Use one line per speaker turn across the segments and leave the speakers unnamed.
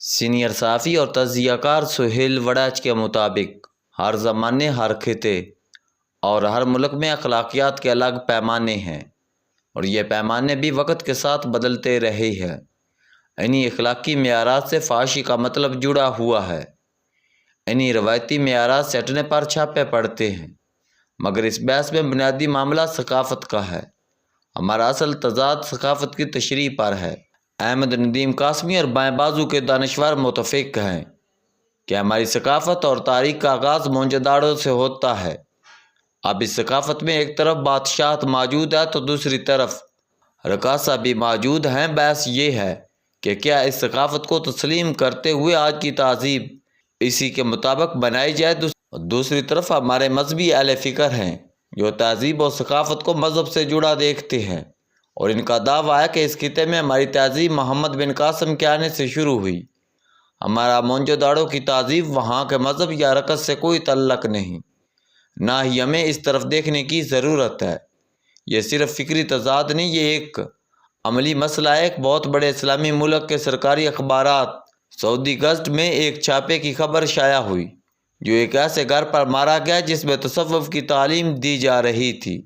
Senior صحافی اور تجزیہ کار سہیل وڑاچ کے مطابق ہر زمانے، ہر خطے اور ہر ملک میں اخلاقیات کے الگ پیمانے ہیں، اور یہ پیمانے بھی وقت کے ساتھ بدلتے رہے ہیں۔ انہی اخلاقی معیارات سے فحاشی کا مطلب جڑا ہوا ہے۔ انہی روایتی معیارات سے ہٹنے پر چھاپے پڑتے ہیں، مگر اس بحث میں بنیادی معاملہ ثقافت کا ہے۔ ہمارا اصل تضاد ثقافت کی تشریح پر ہے۔ احمد ندیم قاسمی اور بائیں بازو کے دانشور متفق ہیں کہ ہماری ثقافت اور تاریخ کا آغاز موہنجو-داڑو سے ہوتا ہے۔ اب اس ثقافت میں ایک طرف بادشاہت موجود ہے تو دوسری طرف رقاصہ بھی موجود ہیں۔ بحث یہ ہے کہ کیا اس ثقافت کو تسلیم کرتے ہوئے آج کی تہذیب اسی کے مطابق بنائی جائے۔ دوسری طرف ہمارے مذہبی اہل فکر ہیں جو تہذیب اور ثقافت کو مذہب سے جڑا دیکھتے ہیں، اور ان کا دعویٰ ہے کہ اس خطے میں ہماری تہذیب محمد بن قاسم کے آنے سے شروع ہوئی۔ ہمارا موہنجو-داڑو کی تہذیب وہاں کے مذہب یا رقص سے کوئی تعلق نہیں، نہ ہی ہمیں اس طرف دیکھنے کی ضرورت ہے۔ یہ صرف فکری تضاد نہیں، یہ ایک عملی مسئلہ ہے۔ ایک بہت بڑے اسلامی ملک کے سرکاری اخبارات سعودی گزٹ میں ایک چھاپے کی خبر شائع ہوئی جو ایک ایسے گھر پر مارا گیا جس میں تصوف کی تعلیم دی جا رہی تھی۔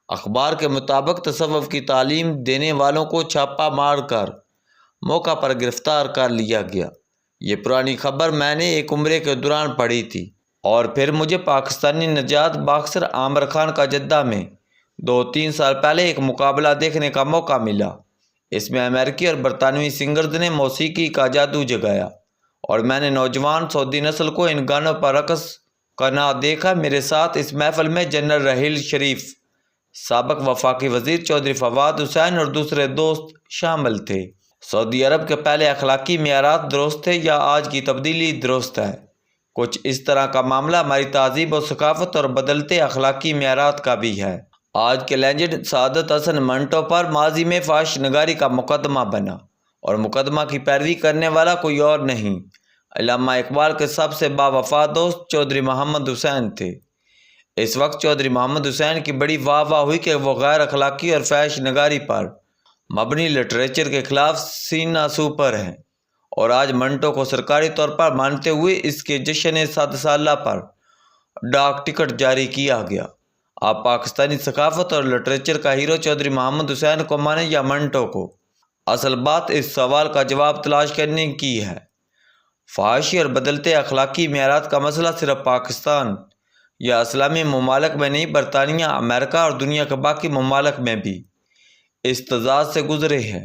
اخبار کے مطابق تصوف کی تعلیم دینے والوں کو چھاپا مار کر موقع پر گرفتار کر لیا گیا۔ یہ پرانی خبر میں نے ایک عمرے کے دوران پڑھی تھی، اور پھر مجھے پاکستانی نژاد باکسر عامر خان کا جدہ میں 2-3 سال پہلے ایک مقابلہ دیکھنے کا موقع ملا۔ اس میں امریکی اور برطانوی سنگرز نے موسیقی کا جادو جگایا، اور میں نے نوجوان سعودی نسل کو ان گانوں پر رقص کرنا دیکھا۔ میرے ساتھ اس محفل میں جنرل رحیل شریف، سابق وفاقی وزیر چودھری فواد حسین اور دوسرے دوست شامل تھے۔ سعودی عرب کے پہلے اخلاقی معیارات درست تھے یا آج کی تبدیلی درست ہے؟ کچھ اس طرح کا معاملہ ہماری تہذیب و ثقافت اور بدلتے اخلاقی معیارات کا بھی ہے۔ آج کے لیجنڈ سعادت حسن منٹو پر ماضی میں فحش نگاری کا مقدمہ بنا، اور مقدمہ کی پیروی کرنے والا کوئی اور نہیں، علامہ اقبال کے سب سے باوفا دوست چودھری محمد حسین تھے۔ اس وقت چودھری محمد حسین کی بڑی واہ واہ ہوئی کہ وہ غیر اخلاقی اور فحش نگاری پر مبنی لٹریچر کے خلاف سینہ سپر ہیں، اور آج منٹو کو سرکاری طور پر مانتے ہوئے اس کے جشن 100 سالہ پر ڈاک ٹکٹ جاری کیا گیا۔ آپ پاکستانی ثقافت اور لٹریچر کا ہیرو چودھری محمد حسین کو مانیں یا منٹو کو؟ اصل بات اس سوال کا جواب تلاش کرنے کی ہے۔ فحاشی اور بدلتے اخلاقی معیارات کا مسئلہ صرف پاکستان یا اسلامی ممالک میں نہیں، برطانیہ، امریکہ اور دنیا کے باقی ممالک میں بھی اس تضاد سے گزرے ہیں۔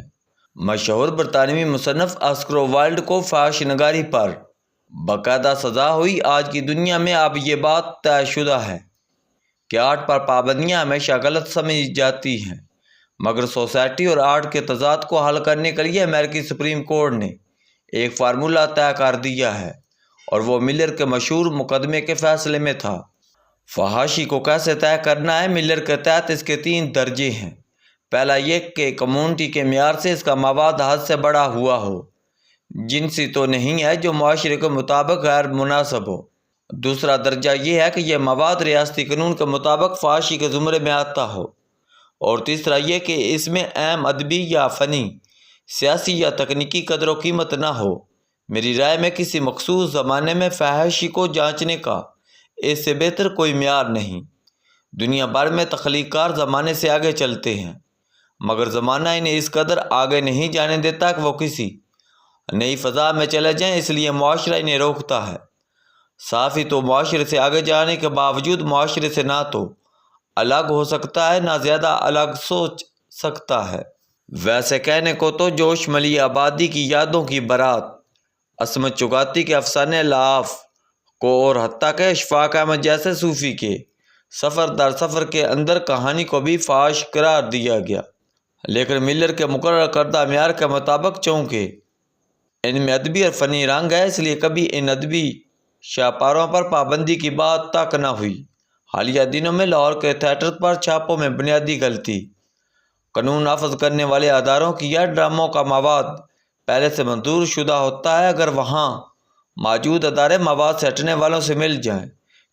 مشہور برطانوی مصنف آسکر وائلڈ کو فحش نگاری پر باقاعدہ سزا ہوئی۔ آج کی دنیا میں اب یہ بات طے شدہ ہے کہ آرٹ پر پابندیاں ہمیشہ غلط سمجھی جاتی ہیں، مگر سوسائٹی اور آرٹ کے تضاد کو حل کرنے کے لیے امریکی سپریم کورٹ نے ایک فارمولہ طے کر دیا ہے، اور وہ ملر کے مشہور مقدمے کے فیصلے میں تھا۔ فحاشی کو کیسے طے کرنا ہے؟ ملر کے تحت اس کے 3 درجے ہیں۔ پہلا یہ کہ کمیونٹی کے معیار سے اس کا مواد حد سے بڑا ہوا ہو، جنسی تو نہیں ہے جو معاشرے کے مطابق غیر مناسب ہو۔ دوسرا درجہ یہ ہے کہ یہ مواد ریاستی قانون کے مطابق فحاشی کے زمرے میں آتا ہو، اور تیسرا یہ کہ اس میں اہم ادبی یا فنی، سیاسی یا تکنیکی قدر و قیمت نہ ہو۔ میری رائے میں کسی مخصوص زمانے میں فحاشی کو جانچنے کا اس سے بہتر کوئی معیار نہیں۔ دنیا بھر میں تخلیق کار زمانے سے آگے چلتے ہیں، مگر زمانہ انہیں اس قدر آگے نہیں جانے دیتا کہ وہ کسی نئی فضا میں چلے جائیں، اس لیے معاشرہ انہیں روکتا ہے۔ صحافی تو معاشرے سے آگے جانے کے باوجود معاشرے سے نہ تو الگ ہو سکتا ہے، نہ زیادہ الگ سوچ سکتا ہے۔ ویسے کہنے کو تو جوش ملی آبادی کی یادوں کی بارات، عصمت چگاتی کے افسانے لاف کو، اور حتیٰ کہ اشفاق احمد جیسے صوفی کے سفر در سفر کے اندر کہانی کو بھی فحش قرار دیا گیا، لیکن ملر کے مقرر کردہ معیار کے مطابق چونکہ ان میں ادبی اور فنی رنگ ہے، اس لیے کبھی ان ادبی شاہکاروں پر پابندی کی بات تک نہ ہوئی۔ حالیہ دنوں میں لاہور کے تھیٹر پر چھاپوں میں بنیادی غلطی قانون نافذ کرنے والے اداروں کی یا ڈراموں کا مواد پہلے سے منظور شدہ ہوتا ہے۔ اگر وہاں موجود ادارے مواد سے ہٹنے والوں سے مل جائیں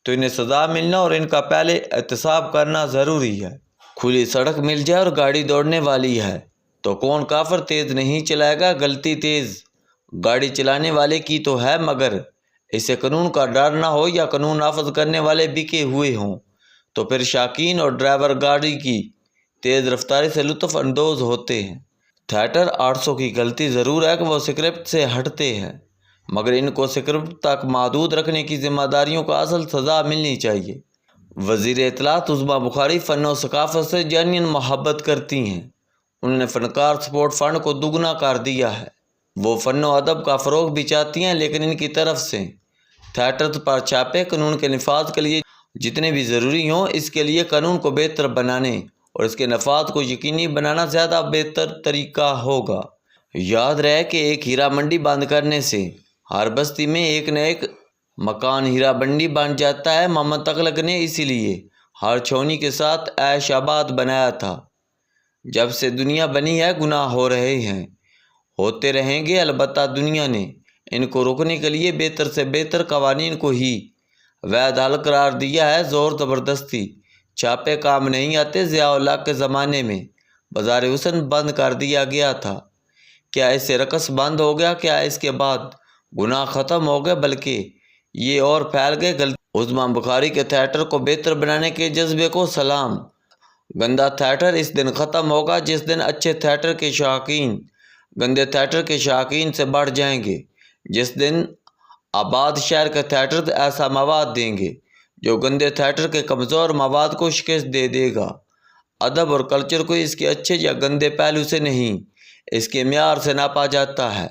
تو انہیں سزا ملنا اور ان کا پہلے احتساب کرنا ضروری ہے۔ کھلی سڑک مل جائے اور گاڑی دوڑنے والی ہے تو کون کافر تیز نہیں چلائے گا؟ غلطی تیز گاڑی چلانے والے کی تو ہے، مگر اسے قانون کا ڈر نہ ہو یا قانون نافذ کرنے والے بکے ہوئے ہوں تو پھر شائقین اور ڈرائیور گاڑی کی تیز رفتاری سے لطف اندوز ہوتے ہیں۔ تھیٹر آرٹسوں کی غلطی ضرور ہے کہ وہ اسکرپٹ سے ہٹتے ہیں، مگر ان کو اسکرپٹ تک محدود رکھنے کی ذمہ داریوں کا اصل سزا ملنی چاہیے۔ وزیر اطلاعات عظمیٰ بخاری فن و ثقافت سے جینین محبت کرتی ہیں۔ انہوں نے فنکار سپورٹ فنڈ کو دوگنا کر دیا ہے۔ وہ فن و ادب کا فروغ بھی چاہتی ہیں، لیکن ان کی طرف سے تھیٹر پر چھاپے قانون کے نفاذ کے لیے جتنے بھی ضروری ہوں، اس کے لیے قانون کو بہتر بنانے اور اس کے نفاذ کو یقینی بنانا زیادہ بہتر طریقہ ہوگا۔ یاد رہے کہ ایک ہیرا منڈی بند کرنے سے ہر بستی میں ایک نہ ایک مکان ہیرا منڈی بن جاتا ہے۔ محمد تغلق نے اسی لیے ہر چھونی کے ساتھ عیش آباد بنایا تھا۔ جب سے دنیا بنی ہے گناہ ہو رہے ہیں، ہوتے رہیں گے، البتہ دنیا نے ان کو روکنے کے لیے بہتر سے بہتر قوانین کو ہی وید حل قرار دیا ہے۔ زور زبردستی چھاپے کام نہیں آتے۔ ضیاء الحق کے زمانے میں بازار حسن بند کر دیا گیا تھا، کیا اس سے رقص بند ہو گیا؟ کیا اس کے بعد گناہ ختم ہو گئے؟ بلکہ یہ اور پھیل گئے۔ عظمیٰ بخاری کے تھیٹر کو بہتر بنانے کے جذبے کو سلام۔ گندا تھیٹر اس دن ختم ہوگا جس دن اچھے تھیٹر کے شائقین گندے تھیٹر کے شائقین سے بڑھ جائیں گے، جس دن آباد شہر کے تھیٹر ایسا مواد دیں گے جو گندے تھیٹر کے کمزور مواد کو شکست دے دے گا۔ ادب اور کلچر کو اس کے اچھے یا گندے پہلو سے نہیں، اس کے معیار سے ناپا جاتا ہے۔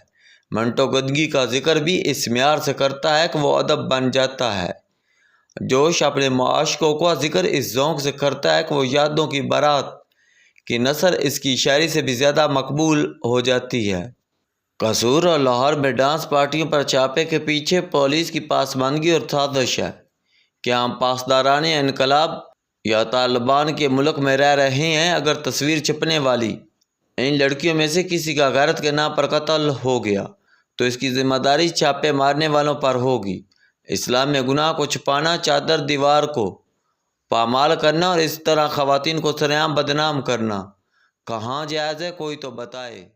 منٹو گدگی کا ذکر بھی اس معیار سے کرتا ہے کہ وہ ادب بن جاتا ہے۔ جوش اپنے معاشقوں کا ذکر اس ذوق سے کرتا ہے کہ وہ یادوں کی بارات کی نثر اس کی شاعری سے بھی زیادہ مقبول ہو جاتی ہے۔ قصور اور لاہور میں ڈانس پارٹیوں پر چھاپے کے پیچھے پولیس کی پاسماندگی اور سازش ہے۔ کیا ہم پاسداران انقلاب یا طالبان کے ملک میں رہ رہے ہیں؟ اگر تصویر چھپنے والی ان لڑکیوں میں سے کسی کا غیرت کے نام پر قتل ہو گیا تو اس کی ذمہ داری چھاپے مارنے والوں پر ہوگی۔ اسلام میں گناہ کو چھپانا، چادر دیوار کو پامال کرنا اور اس طرح خواتین کو سرعام بدنام کرنا کہاں جائز ہے؟ کوئی تو بتائے۔